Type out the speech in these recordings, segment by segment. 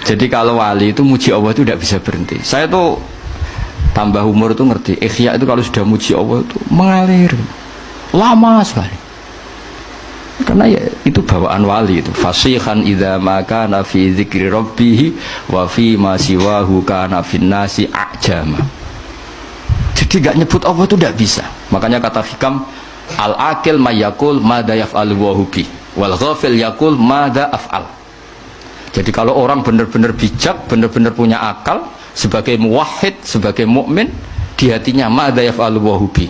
Jadi kalau wali itu muji Allah itu tidak bisa berhenti. Saya tuh tambah umur tuh ngerti, ikhya itu kalau sudah muji Allah itu mengalir lama sekali. Karena ya itu bawaan wali itu. Fasihan idza ma kana fi dzikri rabbih wa fi ma siwahu kana fin nasi ajama. Jadi gak nyebut Allah itu tidak bisa. Makanya kata hikam al-akil mayakul mada yaf'al wa hubi wal ghafil yakul mada af'al. Jadi kalau orang benar-benar bijak, benar-benar punya akal, sebagai muwahhid, sebagai mukmin, di hatinya mada yaf'al wa hubi.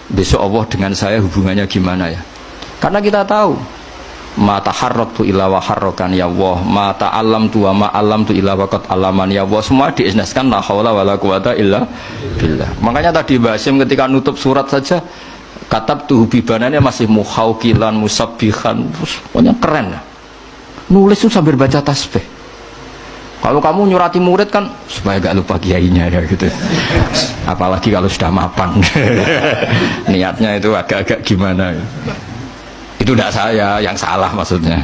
Besok Allah dengan saya hubungannya gimana ya? Karena kita tahu mata harraktu ila wa harrakan ya Allah, mata alam tu wa ma alam tu ila waqat alaman ya Allah, semua diisnaskan la haula wala quwata illa billah. Makanya tadi Mbak Hasyim ketika nutup surat saja katab tuh bibanannya masih muhaukilan musabbihan, pokoknya keren. Nulis itu sambil baca tasbih. Kalau kamu nyurati murid kan supaya gak lupa kiainya ya gitu. Apalagi kalau sudah mapan. Niatnya itu agak-agak gimana ya. Itu tidak saya yang salah maksudnya.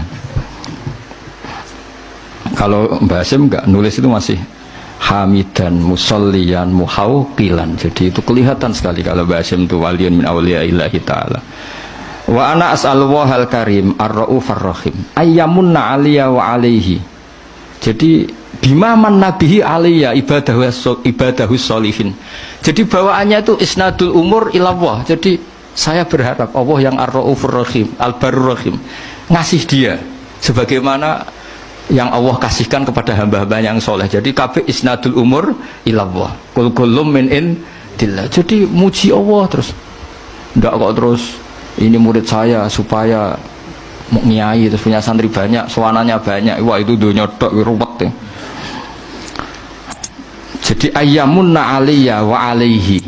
Kalau Mbak Hasyim enggak nulis itu masih hamidan musolliyan muhauqilan. Jadi itu kelihatan sekali kalau Mbak Hasyim itu waliyun min awliyaillahi ta'ala. Wa ana as'alullah al-karim ar-raufar rahim ayyamunna aliyya wa alaihi. Jadi bima man nabihi aliyya ibadahus sholihin. Jadi bawaannya itu isnadul umur ilallah. Jadi saya berharap Allah yang ar-raufur rahim al-barur rahim ngasih dia sebagaimana yang Allah kasihkan kepada hamba-hamba yang soleh. Jadi kabeh isnadul umur ilallah kul kullum min indillah. Jadi muji Allah terus, enggak kok terus ini murid saya supaya mau nyai terus punya santri banyak, suananya banyak, wah itu dunia tok ruwet ya. Jadi ayyamunna aliyya wa alaihi.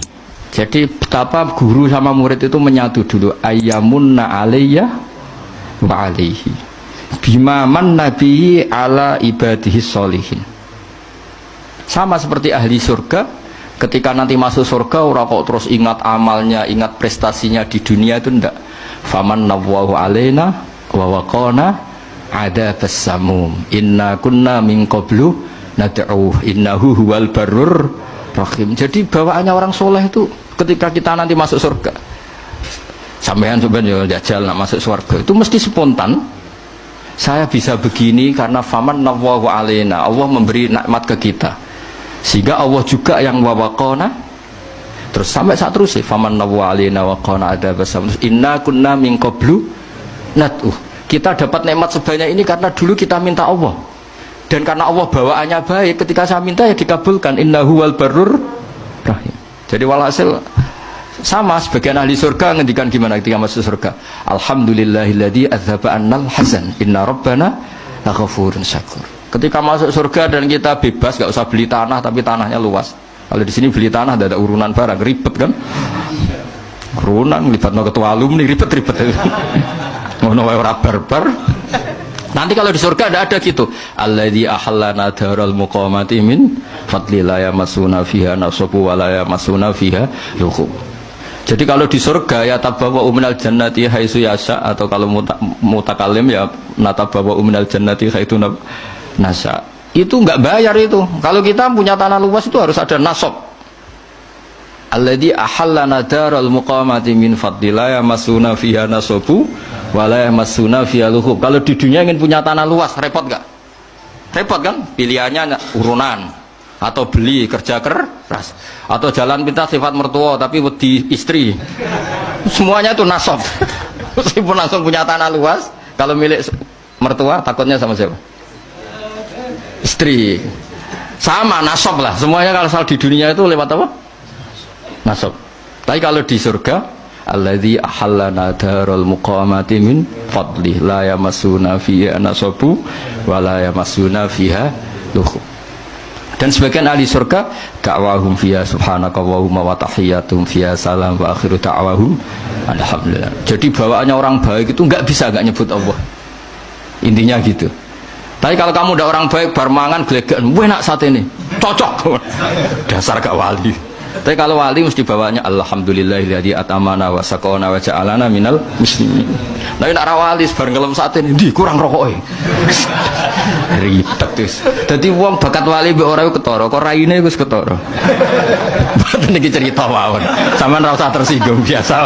Jadi betapa guru sama murid itu menyatu dulu, ayyamunna aliyya wa alaihi bima man nabihi ala ibadihi sholihin. Sama seperti ahli surga, ketika nanti masuk surga orang kok terus ingat amalnya, ingat prestasinya di dunia itu enggak. Faman nawwahu alaina wa waqana adzabas samum inna kunna min qablu nad'uhu innahu huwal barur rahim. Jadi bawaannya orang soleh itu ketika kita nanti masuk surga, sampean sebenarnya jajal nak masuk surga itu mesti spontan. Saya bisa begini karena faman nawwahu alaina, Allah memberi nikmat ke kita, sehingga Allah juga yang wawakona. Terus sampai saat terus faman nawwahu alaina waqana adzabas samum inna kunna min qablu nad'uh. Kita dapat nikmat sebanyak ini karena dulu kita minta Allah, dan karena Allah bawaannya baik, ketika saya minta ya dikabulkan. Innahu wal barur rahim. Jadi walhasil sama sebagian ahli surga ngendikan gimana ketika masuk surga, alhamdulillahilladzi adzhaba annal hazan inna rabbana laghafurun syakur. Ketika masuk surga dan kita bebas, gak usah beli tanah tapi tanahnya luas. Kalau di sini beli tanah ada urunan barang, ribet kan? Urunan libatno ketua alumni ribet-ribet. Ngono wae ora barbar. Nanti kalau di surga ada gitu. Alladzi ahallana daral muqamati min fadli la yamassuna fiha nasabu wa la yamassuna fiha lughub. Jadi kalau di surga ya tabawwa minal jannati haitsu yasha, atau kalau mutakalim ya natabawwa minal jannati haitsu nasa. Itu enggak bayar itu. Kalau kita punya tanah luas itu harus ada nasab. Alladzi ahallana daral muqamati min fadli la yamassuna fiha nasabu wa la yamassuna fiha lughub. Kalau di dunia ingin punya tanah luas repot enggak? Repot kan? Pilihannya urunan, atau beli kerja keras, atau jalan pintas sifat mertua tapi wedi istri. Semuanya itu nasab. Meskipun langsung punya tanah luas, kalau milik mertua takutnya sama siapa? Istri. Sama nasab lah. Semuanya kalau soal di dunia itu lewat apa? Nasab. Tapi kalau di surga, alladzi ahallana daral muqamati min fadli la yamassuna fiha nasabu wa la yamassuna fiha lughub. Dan sebagian ahli surga da'wahum fiha subhanaka wa tahiyyatuhum fiha salam wa akhiru da'wahum alhamdulillah. Jadi bawaannya orang baik itu enggak bisa enggak nyebut Allah. Intinya gitu. Tapi kalau kamu udah orang baik bar mangan glegekan, enak sate ini. Cocok. Dasar gak wali. Tapi kalau wali mesti bawaannya alhamdulillahilladzi atamana wa saqana wa ja'alana minal muslimin. Tapi nek ra wali bar ngelem sate ini kurang rokoke. Ribet terus. Dadi wong bakat wali mbek ora ketara, kok raine wis ketara. Mboten iki cerita mawon. Sampeyan ora usah tersinggung biasa.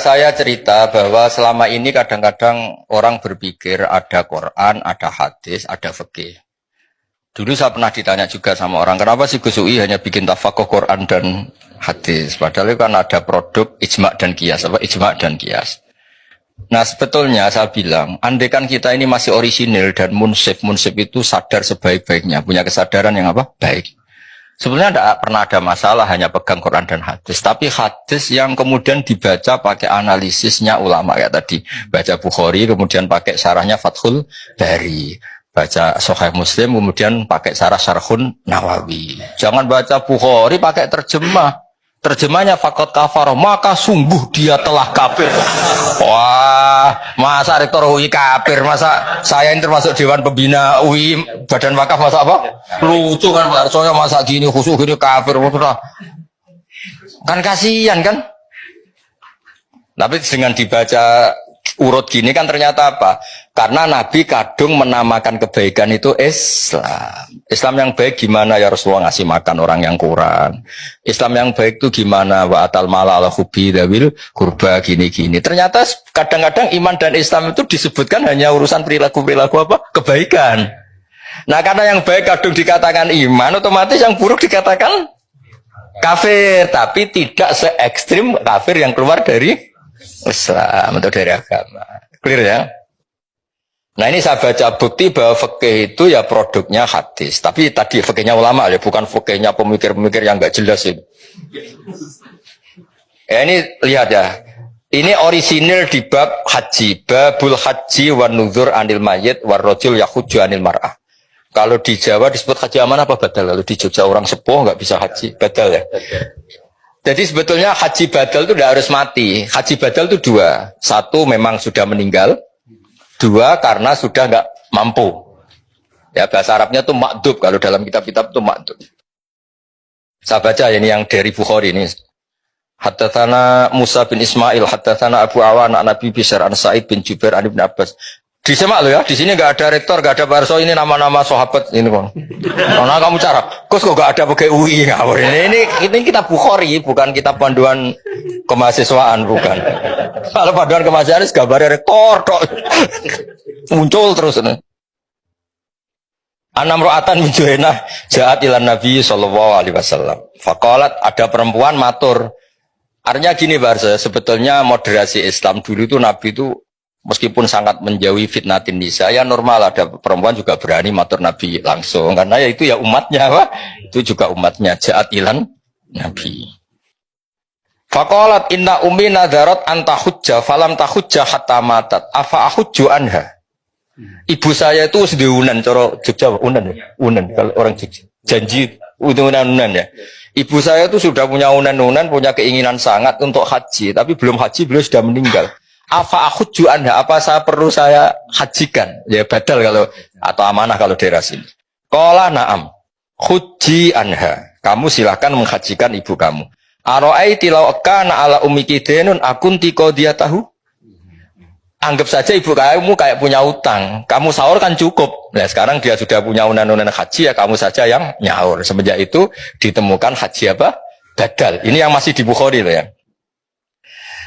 Saya cerita bahwa selama ini kadang-kadang orang berpikir ada Quran, ada hadis, ada fikih. Dulu saya pernah ditanya juga sama orang, kenapa sih Gus Ui hanya bikin tafakuh Quran dan hadis? Padahal itu kan ada produk ijma' dan qiyas, ijma' dan qiyas. Nah sebetulnya saya bilang, andaikan kita ini masih orisinil dan munsif itu sadar sebaik-baiknya, punya kesadaran yang baik. Sebenarnya tidak pernah ada masalah hanya pegang Quran dan hadis, tapi hadis yang kemudian dibaca pakai analisisnya ulama kayak tadi, baca Bukhari kemudian pakai syarahnya Fathul Bari. Baca Sahih Muslim kemudian pakai Syarhun Nawawi. Jangan baca Bukhari pakai terjemah. Terjemahnya faqad kafar, maka sungguh dia telah kafir. Wah, masa rektor UI kafir, masa saya ini termasuk dewan pembina UI Badan Wakaf masa lucu kan Pak Arsonya masa gini khusus gini kafir. Kan kasihan kan? Tapi dengan dibaca urut gini kan ternyata apa? Karena Nabi kadung menamakan kebaikan itu Islam. Islam yang baik gimana ya Rasulullah ngasih makan orang yang kurang. Islam yang baik itu gimana wa atal mala ala hubbi dawil kurba gini-gini. Ternyata kadang-kadang iman dan Islam itu disebutkan hanya urusan perilaku-perilaku kebaikan. Nah karena yang baik kadung dikatakan iman, otomatis yang buruk dikatakan kafir. Tapi tidak se ekstrim kafir yang keluar dari Islam atau dari agama. Clear ya? Nah ini saya baca bukti bahwa fikih itu ya produknya hadis. Tapi tadi fikihnya ulama ya, bukan fikihnya pemikir-pemikir yang nggak jelas itu. Ya ini lihat ya. Ini orisinil di bab haji, babul haji wan nuzur anil mayyit war rajul yahujju anil mar'ah. Kalau di Jawa disebut haji amanah apa badal? Kalau di Jogja orang sepuh nggak bisa haji badal ya. Jadi sebetulnya haji badal itu tidak harus mati. Haji badal itu dua. Satu memang sudah meninggal. Dua karena sudah nggak mampu. Ya bahasa Arabnya itu makdub. Kalau dalam kitab-kitab itu makdub. Saya baca ini yang dari Bukhari ini. Haddatsana Musa bin Ismail, haddatsana Abu Awan an Nabi Bishr an Sa'id bin Jubair an Ibnu Abbas. Disemak lo ya, di sini nggak ada rektor, nggak ada barso, ini nama-nama sahabat ini kon. Karena kamu cara, kok nggak ada pakai UI ngawur ini kita Bukhari, bukan kita panduan kemahasiswaan, bukan. Kalau panduan kemahasiswaan gambarnya rektor, tok. Muncul terus ini. Anam ro'atan min Juhainah ja'at ilan Nabi sallallahu alaihi wasallam. Faqalat ada perempuan matur. Artinya gini Barsa, sebetulnya moderasi Islam dulu itu Nabi itu meskipun sangat menjauhi fitnatin nisa, ya normal ada perempuan juga berani matur Nabi langsung karena ya itu ya umatnya itu juga umatnya ja'at ilan Nabi. Faqalat inna ummi nadharat anta hujja falam tahujja hatta matat afa ahujju anha. Ibu saya itu sudah unan, cara Jogja unan ya, unan kalau orang Jogja janji unan ya. Ibu saya itu sudah punya unan, punya keinginan sangat untuk haji, tapi belum haji, beliau sudah meninggal. Apa ahujju anha, apa saya perlu saya hajikan? Ya badal kalau atau amanah kalau daerah sini. Qala na'am, huji anha, kamu silakan menghajikan ibu kamu. Aro'aiti law kana ala ummiki denun akunti qadiyatahu. Anggap saja ibu kamu kayak punya utang. Kamu sahur kan cukup. Nah sekarang dia sudah punya unan-unan haji, ya kamu saja yang nyaur. Semenjak itu ditemukan haji apa? Badal. Ini yang masih di Bukhari loh ya.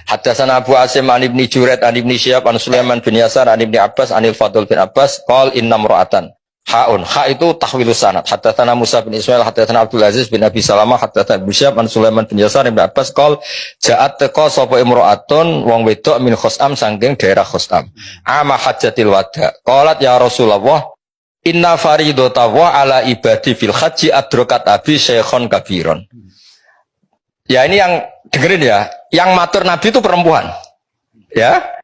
Haddatsana Abu Asim an Ibni Juraid an Ibni Syihab an Sulaiman bin Yasar an Ibni Abbas anil Fadl bin Abbas qol innam ra'atan. Haun, ha itu tahwilus sanad. Haddatsana Musa bin Ismail, haddatsana Abdul Aziz bin Abi Salamah, haddatsana Ibnu Syihab an Sulaiman bin Yasar bin Abbas qol ja'at taqa sapa imra'atun wong wedok min Khosam saking daerah Khosam. Ama hajjatil wada. Qalat ya Rasulullah, inna faridata wa ala ibadi fil haji adrakat abi syekhon kabiron. Ya ini yang dengerin ya, yang matur Nabi itu perempuan. Ya.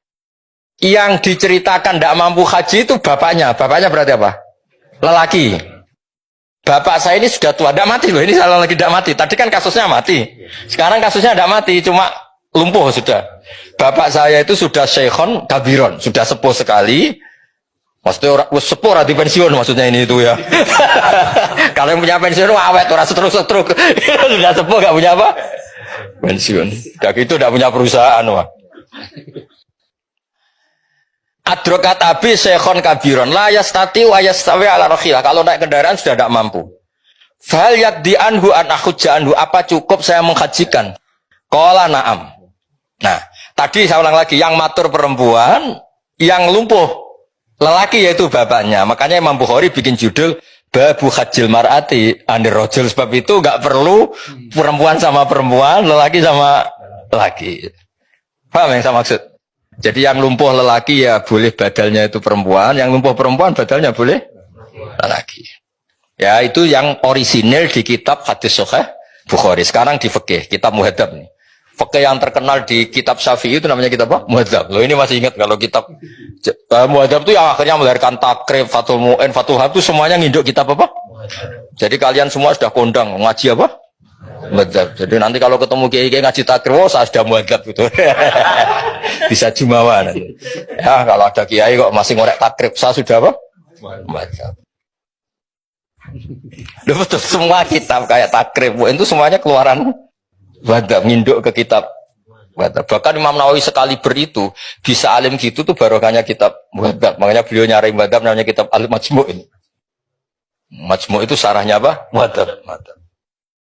Yang diceritakan tidak mampu haji itu bapaknya. Bapaknya berarti apa? Lelaki. Bapak saya ini sudah tua, tidak mati loh. Ini salah lagi tidak mati. Tadi kan kasusnya mati. Sekarang kasusnya tidak mati, cuma lumpuh sudah. Bapak saya itu sudah syekhon kabiron, sudah sepuh sekali. Maksudnya sepuh di pensiun maksudnya ini itu ya. Kalau yang punya pensiun awet, orang setruk-setruk. Sudah sepuh nggak punya apa? Pensiun. Dan itu tidak punya perusahaan wah. Adrokat abi syekhon kabiron la yastati wa yastawi ala rakhilah. Kalau naik kendaraan sudah tidak mampu. Fal yakdi anhu an akhujja anhu, apa cukup saya menghajikan? Qala na'am. Nah, tadi saya ulang lagi, yang matur perempuan, yang lumpuh lelaki yaitu bapaknya. Makanya Imam Bukhari bikin judul Babu Hajjil Mar'ati Anir Rajul, sebab itu enggak perlu perempuan sama perempuan, lelaki sama lelaki. Paham yang saya maksud? Jadi yang lumpuh lelaki ya boleh badalnya itu perempuan, yang lumpuh perempuan badalnya boleh lelaki. Ya itu yang orisinil di kitab hadis Sahih Bukhari. Sekarang di fikih, kitab Muhadzab nih. Fikih yang terkenal di kitab Syafi'i itu namanya kitab apa? Muhadzab. Loh ini masih ingat kalau kitab Muhadzab itu yang akhirnya melahirkan Takrib, Fathul Mu'in, Fathul Hab itu semuanya nginduk kitab apa? Jadi kalian semua sudah kondang ngaji apa? Muhadzab. Jadi nanti kalau ketemu kiai-kiai ngaji Takrib, oh saya sudah Muhadzab gitu. Bisa jumawa nanti. Ya kalau ada kiai kok masih ngorek Takrib, saya sudah apa? Muhadzab. Betul, semua kitab kayak Takrib itu semuanya keluaran Muhadzab, nginduk ke kitab Muhadzab. Bahkan Imam Nawawi sekali itu bisa alim gitu tuh barokahnya kitab Muhadzab. Makanya beliau nyari Muhadzab namanya kitab Al-Majmu' ini. Majmu' itu sarahnya apa? Muhadzab.